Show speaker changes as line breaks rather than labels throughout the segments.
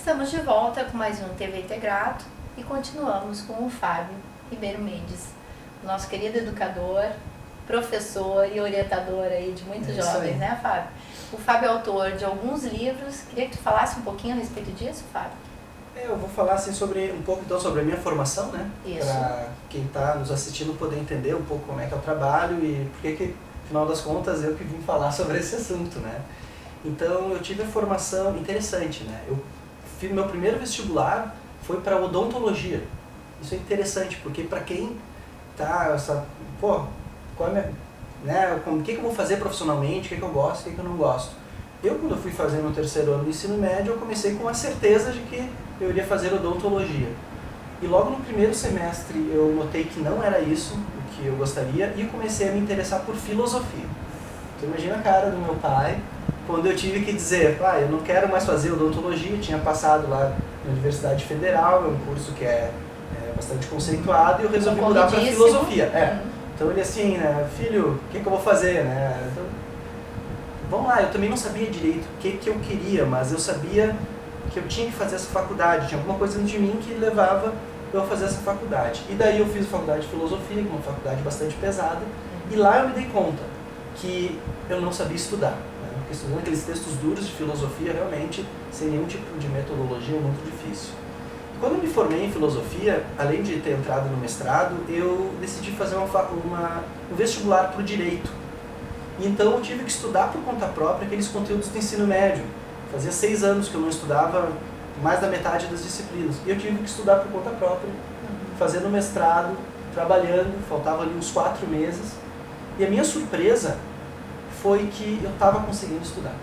Estamos de volta com mais um TV Integrado e continuamos com o Fábio Ribeiro Mendes, nosso querido educador, professor e orientador aí de muitos jovens, né, Fábio? O Fábio é autor de alguns livros. Queria que tu falasse um pouquinho a respeito disso, Fábio.
Eu vou falar assim um pouco então sobre a minha formação, né?
Isso.
Para quem está nos assistindo poder entender um pouco como é que eu trabalho e por que, afinal das contas, eu que vim falar sobre esse assunto, né? Então, eu tive a formação interessante, né? Eu fiz meu primeiro vestibular foi para odontologia. Isso é interessante, porque para quem tá, qual é minha, né? O que eu vou fazer profissionalmente, o que eu gosto, o que eu não gosto. Quando eu fui fazer meu terceiro ano do ensino médio, eu comecei com a certeza de que eu iria fazer odontologia. E logo no primeiro semestre eu notei que não era isso o que eu gostaria e comecei a me interessar por filosofia. Então imagina a cara do meu pai quando eu tive que dizer, eu não quero mais fazer odontologia, eu tinha passado lá na Universidade Federal, é um curso que é bastante conceituado, e eu resolvi mudar para filosofia. Então ele assim, né, filho, o que eu vou fazer, né? Então, vamos lá, eu também não sabia direito o que eu queria, mas eu sabia que eu tinha que fazer essa faculdade, tinha alguma coisa dentro de mim que levava eu a fazer essa faculdade. E daí eu fiz a faculdade de filosofia, que é uma faculdade bastante pesada, e lá eu me dei conta que eu não sabia estudar. Porque estudando aqueles textos duros de filosofia, realmente, sem nenhum tipo de metodologia, é muito difícil. E quando eu me formei em filosofia, além de ter entrado no mestrado, eu decidi fazer um vestibular para o direito. E então eu tive que estudar por conta própria aqueles conteúdos do ensino médio. Fazia 6 anos que eu não estudava mais da metade das disciplinas. E eu tive que estudar por conta própria, fazendo mestrado, trabalhando, faltava ali uns 4 meses. E a minha surpresa foi que eu estava conseguindo estudar.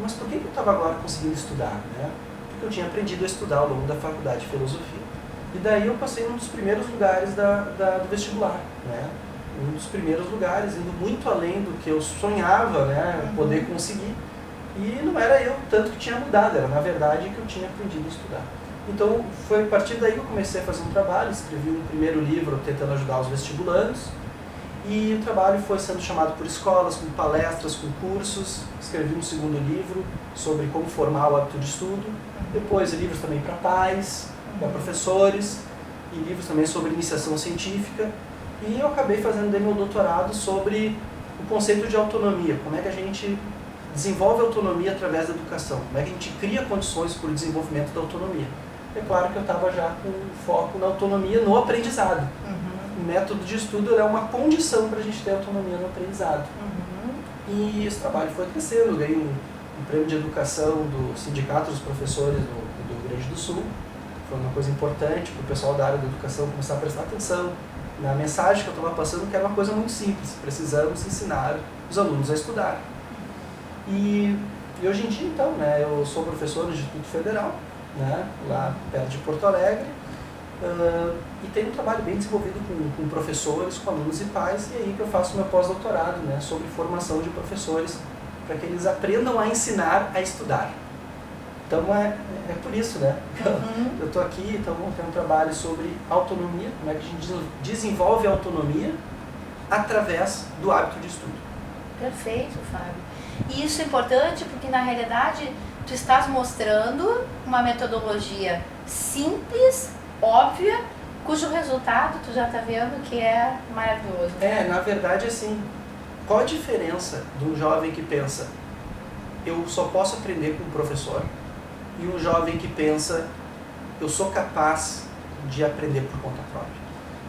Mas por que eu estava agora conseguindo estudar, né? Porque eu tinha aprendido a estudar ao longo da faculdade de filosofia. E daí eu passei num dos primeiros lugares do vestibular, né? Um dos primeiros lugares, indo muito além do que eu sonhava, né, poder conseguir. E não era eu tanto que tinha mudado, era na verdade que eu tinha aprendido a estudar. Então foi a partir daí que eu comecei a fazer um trabalho, escrevi um primeiro livro tentando ajudar os vestibulandos. E o trabalho foi sendo chamado por escolas, com palestras, com cursos. Escrevi um segundo livro sobre como formar o hábito de estudo. Depois livros também para pais, para professores, e livros também sobre iniciação científica. E eu acabei fazendo meu doutorado sobre o conceito de autonomia, como é que a gente desenvolve a autonomia através da educação, como é que a gente cria condições para o desenvolvimento da autonomia. É claro que eu estava já com foco na autonomia no aprendizado. O método de estudo é uma condição para a gente ter autonomia no aprendizado. E esse trabalho foi crescendo, eu ganhei um prêmio de educação do Sindicato dos Professores do Rio Grande do Sul. Foi uma coisa importante para o pessoal da área da educação começar a prestar atenção na mensagem que eu estava passando, que era uma coisa muito simples: precisamos ensinar os alunos a estudar. E hoje em dia, então, né, eu sou professor do Instituto Federal, né, lá perto de Porto Alegre, e tenho um trabalho bem desenvolvido com professores, com alunos e pais, e aí que eu faço meu pós-doutorado, né, sobre formação de professores, para que eles aprendam a ensinar a estudar. Então é por isso, né, eu estou aqui, então tem um trabalho sobre autonomia, como é que a gente desenvolve a autonomia através do hábito de estudo.
Perfeito, Fábio. E isso é importante porque, na realidade, tu estás mostrando uma metodologia simples, óbvia, cujo resultado tu já está vendo que é maravilhoso. Né?
Na verdade, assim, qual a diferença de um jovem que pensa, eu só posso aprender com o professor, e um jovem que pensa, eu sou capaz de aprender por conta própria?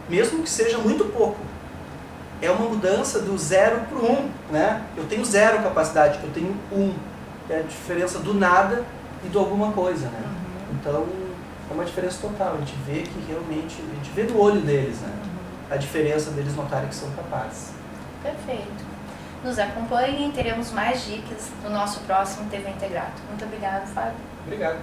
Mesmo que seja muito pouco. É uma mudança do 0 para o 1, né? Eu tenho 0 capacidade, eu tenho 1. É a diferença do nada e do alguma coisa, né? Então, é uma diferença total. A gente vê que realmente, a gente vê no olho deles, né? A diferença deles notarem que são capazes.
Perfeito. Nos acompanhem, teremos mais dicas no nosso próximo TV Integrado. Muito obrigada, Fábio.
Obrigado.